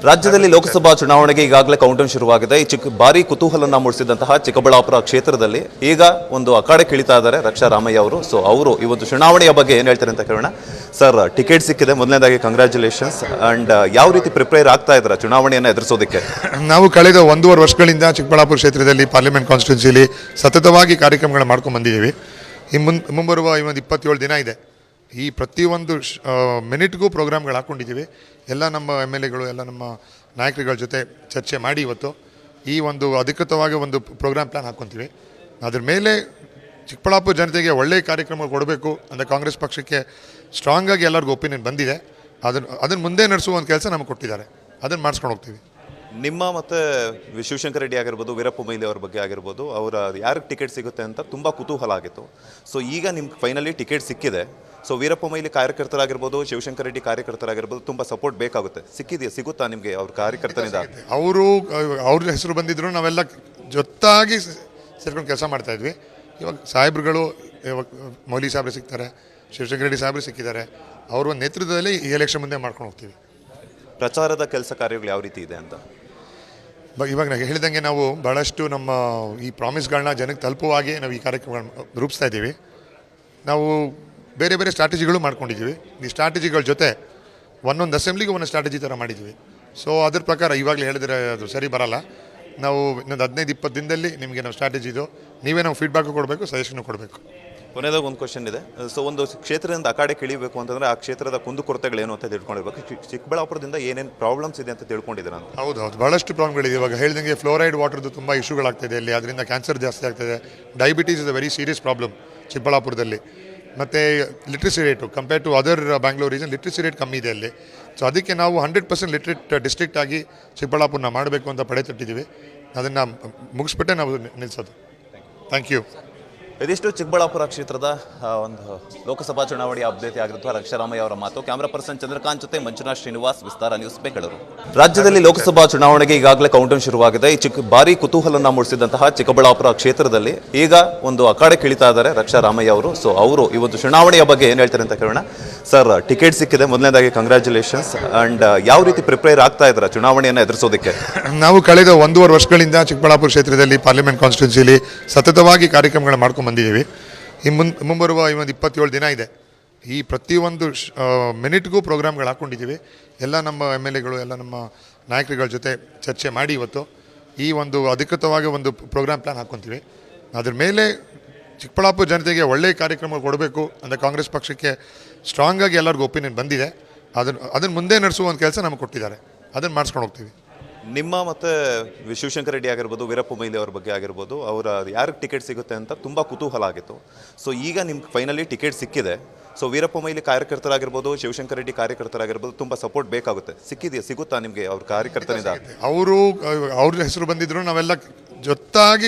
ರಾಜ್ಯದಲ್ಲಿ ಲೋಕಸಭಾ ಚುನಾವಣೆಗೆ ಈಗಾಗಲೇ ಕೌಂಟೌನ್ ಶುರುವಾಗಿದೆ. ಈ ಭಾರಿ ಕುತೂಹಲನ ಮೂಡಿಸಿದಂತಹ ಚಿಕ್ಕಬಳ್ಳಾಪುರ ಕ್ಷೇತ್ರದಲ್ಲಿ ಈಗ ಒಂದು ಅಖಾಡೆ ಕಿಳಿತಾ ಇದ್ದಾರೆ ರಕ್ಷಾ ರಾಮಯ್ಯ ಅವರು. ಸೊ ಅವರು ಇವತ್ತು ಚುನಾವಣೆಯ ಬಗ್ಗೆ ಏನು ಹೇಳ್ತಾರೆ ಅಂತ ಕೇಳೋಣ. ಸರ್, ಟಿಕೆಟ್ ಸಿಕ್ಕಿದೆ, ಮೊದಲನೇದಾಗಿ ಕಂಗ್ರ್ಯಾಚುಲೇಷನ್ಸ್. ಅಂಡ್ ಯಾವ ರೀತಿ ಪ್ರಿಪೇರ್ ಆಗ್ತಾ ಇದ್ದಾರೆ ಚುನಾವಣೆಯನ್ನು ಎದುರಿಸೋದಕ್ಕೆ? ನಾವು ಕಳೆದ 1.5 ವರ್ಷಗಳಿಂದ ಚಿಕ್ಕಬಳ್ಳಾಪುರ ಕ್ಷೇತ್ರದಲ್ಲಿ ಪಾರ್ಲಿಮೆಂಟ್ ಕಾನ್ಸ್ಟಿಟ್ಯೂನ್ಸಿಲಿ ಸತತವಾಗಿ ಕಾರ್ಯಕ್ರಮಗಳು ಮಾಡ್ಕೊಂಡು ಬಂದಿದ್ದೀವಿ. ಮುಂಬರುವ 27 ದಿನ ಇದೆ. ಈ ಪ್ರತಿಯೊಂದು ಮಿನಿಟ್ಗೂ ಪ್ರೋಗ್ರಾಮ್ಗಳು ಹಾಕ್ಕೊಂಡಿದ್ದೀವಿ. ಎಲ್ಲ ನಮ್ಮ MLAಗಳು, ಎಲ್ಲ ನಮ್ಮ ನಾಯಕರುಗಳ ಜೊತೆ ಚರ್ಚೆ ಮಾಡಿ ಇವತ್ತು ಈ ಒಂದು ಅಧಿಕೃತವಾಗಿ ಒಂದು ಪ್ರೋಗ್ರಾಮ್ ಪ್ಲ್ಯಾನ್ ಹಾಕ್ಕೊತೀವಿ. ಅದ್ರ ಮೇಲೆ ಚಿಕ್ಕಬಳ್ಳಾಪುರ ಜನತೆಗೆ ಒಳ್ಳೆಯ ಕಾರ್ಯಕ್ರಮ ಕೊಡಬೇಕು ಅಂತ ಕಾಂಗ್ರೆಸ್ ಪಕ್ಷಕ್ಕೆ ಸ್ಟ್ರಾಂಗಾಗಿ ಎಲ್ಲರಿಗೂ ಒಪಿನಿಯನ್ ಬಂದಿದೆ. ಅದನ್ನು ಮುಂದೆ ನಡೆಸುವ ಒಂದು ಕೆಲಸ ನಮಗೆ ಕೊಟ್ಟಿದ್ದಾರೆ. ಅದನ್ನು ಮಾಡಿಸ್ಕೊಂಡು ಹೋಗ್ತೀವಿ. ನಿಮ್ಮ ಮತ್ತು ಶಿವಶಂಕರ್ ರೆಡ್ಡಿ ಆಗಿರ್ಬೋದು, ವೀರಪ್ಪ ಮೊಯ್ಲಿ ಅವ್ರ ಬಗ್ಗೆ ಆಗಿರ್ಬೋದು, ಅವರ ಯಾರಿಗೆ ಟಿಕೆಟ್ ಸಿಗುತ್ತೆ ಅಂತ ತುಂಬ ಕುತೂಹಲ ಆಗಿತ್ತು. ಸೊ ಈಗ ನಿಮ್ಗೆ ಫೈನಲಿ ಟಿಕೆಟ್ ಸಿಕ್ಕಿದೆ. ಸೊ ವೀರಪ್ಪ ಮೊಯ್ಲಿ ಕಾರ್ಯಕರ್ತರಾಗಿರ್ಬೋದು, ಶಿವಶಂಕರ್ ರೆಡ್ಡಿ ಕಾರ್ಯಕರ್ತರಾಗಿರ್ಬೋದು, ತುಂಬ ಸಪೋರ್ಟ್ ಬೇಕಾಗುತ್ತೆ. ಸಿಗುತ್ತಾ ನಿಮಗೆ ಅವ್ರ ಕಾರ್ಯಕರ್ತರಿಂದ? ಅವ್ರ ಹೆಸರು ಬಂದಿದ್ರು, ನಾವೆಲ್ಲ ಜೊತ್ತಾಗಿ ಸೇರ್ಕೊಂಡು ಕೆಲಸ ಮಾಡ್ತಾಯಿದ್ವಿ. ಇವಾಗ ಸಾಹೇಬ್ರುಗಳು, ಇವಾಗ ಮೊಯ್ಲಿ ಸಾಹೇಬ್ರು ಸಿಗ್ತಾರೆ, ಶಿವಶಂಕರ್ ರೆಡ್ಡಿ ಸಾಹೇಬ್ರು ಸಿಕ್ಕಿದ್ದಾರೆ. ಅವ್ರ ನೇತೃತ್ವದಲ್ಲಿ ಈ ಎಲೆಕ್ಷನ್ ಮುಂದೆ ಮಾಡ್ಕೊಂಡು ಹೋಗ್ತೀವಿ. ಪ್ರಚಾರದ ಕೆಲಸ ಕಾರ್ಯಗಳು ಯಾವ ರೀತಿ ಇದೆ ಅಂತ? ಇವಾಗ ನಾನು ಹೇಳಿದಂಗೆ ನಾವು ಭಾಳಷ್ಟು ನಮ್ಮ ಈ ಪ್ರಾಮಿಸ್ಗಳನ್ನ ಜನಕ್ಕೆ ತಲುಪುವ ಹಾಗೆ ನಾವು ಈ ಕಾರ್ಯಕ್ರಮಗಳನ್ನ ರೂಪಿಸ್ತಾ ಇದ್ದೀವಿ. ನಾವು ಬೇರೆ ಬೇರೆ ಸ್ಟ್ರಾಟಜಿಗಳು ಮಾಡ್ಕೊಂಡಿದ್ದೀವಿ. ಈ ಸ್ಟ್ರಾಟಜಿಗಳ ಜೊತೆ ಒಂದೊಂದು ಅಸೆಂಬ್ಲಿಗೆ ಒಂದೊಂದು ಸ್ಟ್ರಾಟಜಿ ಥರ ಮಾಡಿದ್ದೀವಿ. ಸೊ ಅದ್ರ ಪ್ರಕಾರ ಇವಾಗಲೇ ಹೇಳಿದ್ರೆ ಅದು ಸರಿ ಬರೋಲ್ಲ. ನಾವು ಇನ್ನೊಂದು 15-20 ದಿನದಲ್ಲಿ ನಿಮಗೆ ನಾವು ಸ್ಟ್ರಾಟಜಿದು ನೀವೇ ನಾವು ಫೀಡ್ಬ್ಯಾಕು ಕೊಡಬೇಕು, ಸಜೆಷನ್ನು ಕೊಡಬೇಕು. ಕೊನೆಯದಾಗ ಒಂದು ಕ್ವಶನ್ ಇದೆ. ಸೊ ಒಂದು ಕ್ಷೇತ್ರದಿಂದ ಅಖಾಡೆ ಕಿಳಿಬೇಕು ಅಂತಂದರೆ ಆ ಕ್ಷೇತ್ರದ ಕುಂದುಕೊರತೆಗಳೇನು ಅಂತ ತಿಳ್ಕೊಂಡಿರ್ಬೇಕು. ಚಿಕ್ಕಬಳ್ಳಾಪುರದಿಂದ ಏನೇನು ಪ್ರಾಬ್ಲಮ್ಸ್ ಇದೆ ಅಂತ ತಿಳ್ಕೊಂಡಿದ್ದೀರಾ ಅಂತ? ಹೌದು, ಭಾಳಷ್ಟು ಪ್ರಾಬ್ಲಮ್ಗಳಿದೆ. ಇವಾಗ ಹೇಳಿದಂಗೆ ಫ್ಲೋರೈಡ್ ವಾಟರ್ದು ತುಂಬ ಇಶ್ಯೂಗಳಾಗ್ತಾಯಿದೆ ಇಲ್ಲಿ. ಅದರಿಂದ ಕ್ಯಾನ್ಸರ್ ಜಾಸ್ತಿ ಆಗ್ತಾಯಿದೆ. Diabetes is a very serious problem ಚಿಕ್ಕಬಳ್ಳಾಪುರದಲ್ಲಿ. ಮತ್ತು literacy rate compare to other Bangalore reason literacy rate ಕಮ್ಮಿ ಇದೆ ಅಲ್ಲಿ. ಸೊ ಅದಕ್ಕೆ ನಾವು 100% ಲಿಟ್ರೇಟ್ ಡಿಸ್ಟ್ರಿಕ್ಟ್ ಆಗಿ ಚಿಕ್ಕಬಳ್ಳಾಪುರನ ಮಾಡಬೇಕು ಅಂತ ಪಡೆ ತಟ್ಟಿದ್ದೀವಿ. ಅದನ್ನು ಮುಗಿಸ್ಬಿಟ್ಟೆ ನಾವು ನಿಲ್ಲಿಸೋದು. Thank you. ಇದಿಷ್ಟು ಚಿಕ್ಕಬಳ್ಳಾಪುರ ಕ್ಷೇತ್ರದ ಒಂದು ಲೋಕಸಭಾ ಚುನಾವಣೆಯ ಅಭ್ಯರ್ಥಿ ಆಗಿರುವ ರಕ್ಷಾರಾಮಯ್ಯ ಅವರ ಮಾತು. ಕ್ಯಾಮರಾ ಪರ್ಸನ್ ಚಂದ್ರಕಾಂತ್ ಜೊತೆ ಮಂಜುನಾಥ್ ಶ್ರೀನಿವಾಸ್, ವಿಸ್ತಾರ ನ್ಯೂಸ್, ಬೆಂಗಳೂರು. ರಾಜ್ಯದಲ್ಲಿ ಲೋಕಸಭಾ ಚುನಾವಣೆಗೆ ಈಗಾಗಲೇ ಕೌಂಟೌನ್ ಶುರುವಾಗಿದೆ. ಈ ಭಾರಿ ಕುತೂಹಲನ ಮೂಡಿಸಿದಂತಹ ಚಿಕ್ಕಬಳ್ಳಾಪುರ ಕ್ಷೇತ್ರದಲ್ಲಿ ಈಗ ಒಂದು ಅಖಾಡೆ ಕಿಳಿತಾ ಇದ್ದಾರೆ ರಕ್ಷಾರಾಮಯ್ಯ ಅವರು. ಸೊ ಅವರು ಇವತ್ತು ಚುನಾವಣೆಯ ಬಗ್ಗೆ ಏನು ಹೇಳ್ತಾರೆ ಅಂತ ಕೇಳೋಣ. ಸರ್, ಟಿಕೆಟ್ ಸಿಕ್ಕಿದೆ, ಮೊದಲನೇದಾಗಿ ಕಂಗ್ರ್ಯಾಚುಲೇಷನ್ಸ್. ಅಂಡ್ ಯಾವ ರೀತಿ ಪ್ರಿಪೇರ್ ಆಗ್ತಾ ಇದ್ದಾರೆ ಚುನಾವಣೆಯನ್ನು ಎದುರಿಸೋದಕ್ಕೆ? ನಾವು ಕಳೆದ 1.5 ವರ್ಷಗಳಿಂದ ಚಿಕ್ಕಬಳ್ಳಾಪುರ ಕ್ಷೇತ್ರದಲ್ಲಿ ಪಾರ್ಲಿಮೆಂಟ್ ಕಾನ್ಸ್ಟಿಟ್ಯೂನ್ಸಿಲಿ ಸತತವಾಗಿ ಕಾರ್ಯಕ್ರಮಗಳು ಮಾಡ್ಕೊಂಡು ಬಂದಿದ್ದೀವಿ. ಮುಂಬರುವ 27 ದಿನ ಇದೆ. ಈ ಪ್ರತಿಯೊಂದು ಮಿನಿಟ್ಗೂ ಪ್ರೋಗ್ರಾಮ್ಗಳು ಹಾಕ್ಕೊಂಡಿದ್ದೀವಿ. ಎಲ್ಲ ನಮ್ಮ MLAಗಳು, ಎಲ್ಲ ನಮ್ಮ ನಾಯಕರುಗಳ ಜೊತೆ ಚರ್ಚೆ ಮಾಡಿ ಇವತ್ತು ಈ ಒಂದು ಅಧಿಕೃತವಾಗಿ ಒಂದು ಪ್ರೋಗ್ರಾಮ್ ಪ್ಲ್ಯಾನ್ ಹಾಕ್ಕೊತೀವಿ. ಅದ್ರ ಮೇಲೆ ಚಿಕ್ಕಬಳ್ಳಾಪುರ ಜನತೆಗೆ ಒಳ್ಳೆಯ ಕಾರ್ಯಕ್ರಮ ಕೊಡಬೇಕು ಅಂತ ಕಾಂಗ್ರೆಸ್ ಪಕ್ಷಕ್ಕೆ ಸ್ಟ್ರಾಂಗಾಗಿ ಎಲ್ಲರಿಗೂ ಒಪಿನಿಯನ್ ಬಂದಿದೆ. ಅದನ್ನು ಮುಂದೆ ನಡೆಸುವ ಒಂದು ಕೆಲಸ ನಮಗೆ ಕೊಟ್ಟಿದ್ದಾರೆ. ಅದನ್ನು ಮಾಡಿಸ್ಕೊಂಡು ಹೋಗ್ತೀವಿ. ನಿಮ್ಮ ಮತ್ತು ಶಿವಶಂಕರ್ ರೆಡ್ಡಿ ಆಗಿರ್ಬೋದು, ವೀರಪ್ಪ ಮೊಯ್ಲಿ ಅವ್ರ ಬಗ್ಗೆ ಆಗಿರ್ಬೋದು, ಅವರ ಯಾರಿಗೆ ಟಿಕೆಟ್ ಸಿಗುತ್ತೆ ಅಂತ ತುಂಬ ಕುತೂಹಲ ಆಗಿತ್ತು. ಸೊ ಈಗ ನಿಮ್ಗೆ ಫೈನಲಿ ಟಿಕೆಟ್ ಸಿಕ್ಕಿದೆ. ಸೊ ವೀರಪ್ಪ ಮೊಯ್ಲಿ ಕಾರ್ಯಕರ್ತರಾಗಿರ್ಬೋದು, ಶಿವಶಂಕರ್ ರೆಡ್ಡಿ ಕಾರ್ಯಕರ್ತರಾಗಿರ್ಬೋದು, ತುಂಬ ಸಪೋರ್ಟ್ ಬೇಕಾಗುತ್ತೆ. ಸಿಗುತ್ತಾ ನಿಮಗೆ ಅವ್ರ ಕಾರ್ಯಕರ್ತರಿಂದ? ಅವ್ರ ಹೆಸರು ಬಂದಿದ್ರು, ನಾವೆಲ್ಲ ಜೊತ್ತಾಗಿ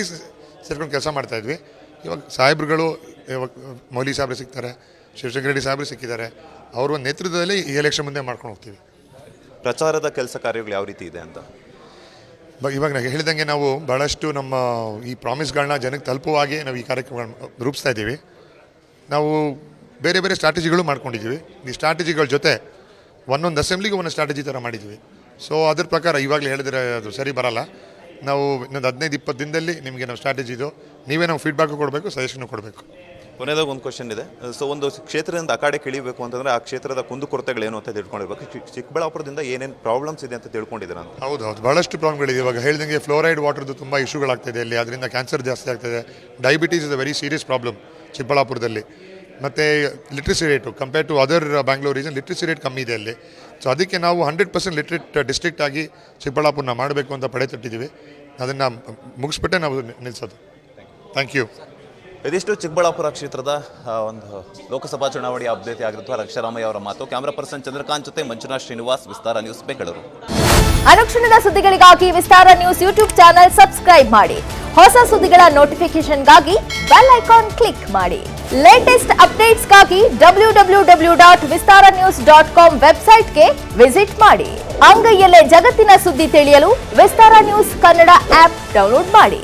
ಸೇರ್ಕೊಂಡು ಕೆಲಸ ಮಾಡ್ತಾಯಿದ್ವಿ. ಇವಾಗ ಸಾಹೇಬ್ರುಗಳು, ಇವಾಗ ಮೊಯ್ಲಿ ಸಾಹೇಬ್ರು ಸಿಗ್ತಾರೆ, ಶಿವಶಂಕರ್ ರೆಡ್ಡಿ ಸಾಹೇಬ್ರು ಸಿಕ್ಕಿದ್ದಾರೆ. ಅವ್ರ ನೇತೃತ್ವದಲ್ಲಿ ಈ ಎಲೆಕ್ಷನ್ ಮುಂದೆ ಮಾಡ್ಕೊಂಡು ಹೋಗ್ತೀವಿ. ಪ್ರಚಾರದ ಕೆಲಸ ಕಾರ್ಯಗಳು ಯಾವ ರೀತಿ ಇದೆ ಅಂತ? ಇವಾಗ ನಾನು ಹೇಳಿದಂಗೆ ನಾವು ಭಾಳಷ್ಟು ನಮ್ಮ ಈ ಪ್ರಾಮಿಸ್ಗಳನ್ನ ಜನಕ್ಕೆ ತಲುಪುವ ಹಾಗೆ ನಾವು ಈ ಕಾರ್ಯಕ್ರಮಗಳನ್ನ ರೂಪಿಸ್ತಾ ಇದ್ದೀವಿ. ನಾವು ಬೇರೆ ಬೇರೆ ಸ್ಟ್ರಾಟಜಿಗಳು ಮಾಡ್ಕೊಂಡಿದ್ದೀವಿ. ಈ ಸ್ಟ್ರಾಟಜಿಗಳ ಜೊತೆ ಒಂದೊಂದು ಅಸೆಂಬ್ಲಿಗೆ ಒಂದೊಂದು ಸ್ಟ್ರಾಟಜಿ ಥರ ಮಾಡಿದ್ದೀವಿ. ಸೊ ಅದ್ರ ಪ್ರಕಾರ ಇವಾಗಲೇ ಹೇಳಿದ್ರೆ ಅದು ಸರಿ ಬರೋಲ್ಲ. ನಾವು ಇನ್ನೊಂದು 15-20 ದಿನದಲ್ಲಿ ನಿಮಗೆ ನಾವು ಸ್ಟ್ರಾಟಜಿದು ನೀವೇ ನಾವು ಫೀಡ್ಬ್ಯಾಕು ಕೊಡಬೇಕು, ಸಜೆಷನ್ನು ಕೊಡಬೇಕು. ಕೊನೆಯದಾಗ ಒಂದು ಕ್ವಶನ್ ಇದೆ. ಸೊ ಒಂದು ಕ್ಷೇತ್ರದಿಂದ ಅಖಾಡೆ ಕಿಳಿಬೇಕು ಅಂತಂದರೆ ಆ ಕ್ಷೇತ್ರದ ಕುಂದುಕೊರತೆಗಳೇನು ಅಂತ ತಿಳ್ಕೊಂಡಿರ್ಬೇಕು. ಚಿಕ್ಕಬಳ್ಳಾಪುರದಿಂದ ಏನೇನು ಪ್ರಾಬ್ಲಮ್ಸ್ ಇದೆ ಅಂತ ತಿಳ್ಕೊಂಡಿದ್ದೀರಾ ಅಂತ? ಹೌದು, ಭಾಳಷ್ಟು ಪ್ರಾಬ್ಲಮ್ಗಳಿದೆ. ಇವಾಗ ಹೇಳಿದಂಗೆ ಫ್ಲೋರೈಡ್ ವಾಟರ್ದು ತುಂಬ ಇಶ್ಯೂಗಳಾಗ್ತಾಯಿದೆ ಇಲ್ಲಿ. ಅದರಿಂದ ಕ್ಯಾನ್ಸರ್ ಜಾಸ್ತಿ ಆಗ್ತಾಯಿದೆ. Diabetes is a very serious problem ಚಿಕ್ಕಬಳ್ಳಾಪುರದಲ್ಲಿ. ಮತ್ತು literacy rate compare to other Bangalore reason literacy rate ಕಮ್ಮಿ ಇದೆ ಅಲ್ಲಿ. ಸೊ ಅದಕ್ಕೆ ನಾವು 100% ಲಿಟ್ರೇಟ್ ಡಿಸ್ಟ್ರಿಕ್ಟ್ ಆಗಿ ಚಿಕ್ಕಬಳ್ಳಾಪುರನ ಮಾಡಬೇಕು ಅಂತ ಪಡೆ ತಟ್ಟಿದ್ದೀವಿ. ಅದನ್ನು ಮುಗಿಸ್ಬಿಟ್ಟೆ ನಾವು ನಿಲ್ಲಿಸೋದು. Thank you. ಇದಿಷ್ಟು ಚಿಕ್ಕಬಳ್ಳಾಪುರ ಕ್ಷೇತ್ರದ ಒಂದು ಲೋಕಸಭಾ ಚುನಾವಣೆಯ ಅಭ್ಯರ್ಥಿ ಆಗಿರುವ ರಕ್ಷಾರಾಮಯ್ಯ ಅವರ ಮಾತು. ಕ್ಯಾಮರಾ ಪರ್ಸನ್ ಚಂದ್ರಕಾಂತ್ ಜೊತೆ ಮಂಜುನಾಥ್ ಶ್ರೀನಿವಾಸ್, ವಿಸ್ತಾರ ನ್ಯೂಸ್, ಬೆಂಗಳೂರು. ಅನುಕ್ಷಣದ ಸುದ್ದಿಗಳಿಗಾಗಿ ವಿಸ್ತಾರ ನ್ಯೂಸ್ ಯೂಟ್ಯೂಬ್ ಚಾನೆಲ್ ಸಬ್ಸ್ಕ್ರೈಬ್ ಮಾಡಿ. ಹೊಸ ಸುದ್ದಿಗಳ ನೋಟಿಫಿಕೇಶನ್ಗಾಗಿ ಬೆಲ್ ಐಕಾನ್ ಕ್ಲಿಕ್ ಮಾಡಿ. ಲೇಟೆಸ್ಟ್ ಅಪ್ಡೇಟ್ಸ್ಗಾಗಿ www.vistaranews.com ವೆಬ್ಸೈಟ್ಗೆ ವಿಸಿಟ್ ಮಾಡಿ. ಅಂಗೈಯಲ್ಲೇ ಜಗತ್ತಿನ ಸುದ್ದಿ ತಿಳಿಯಲು ವಿಸ್ತಾರ ನ್ಯೂಸ್ ಕನ್ನಡ ಆಪ್ ಡೌನ್ಲೋಡ್ ಮಾಡಿ.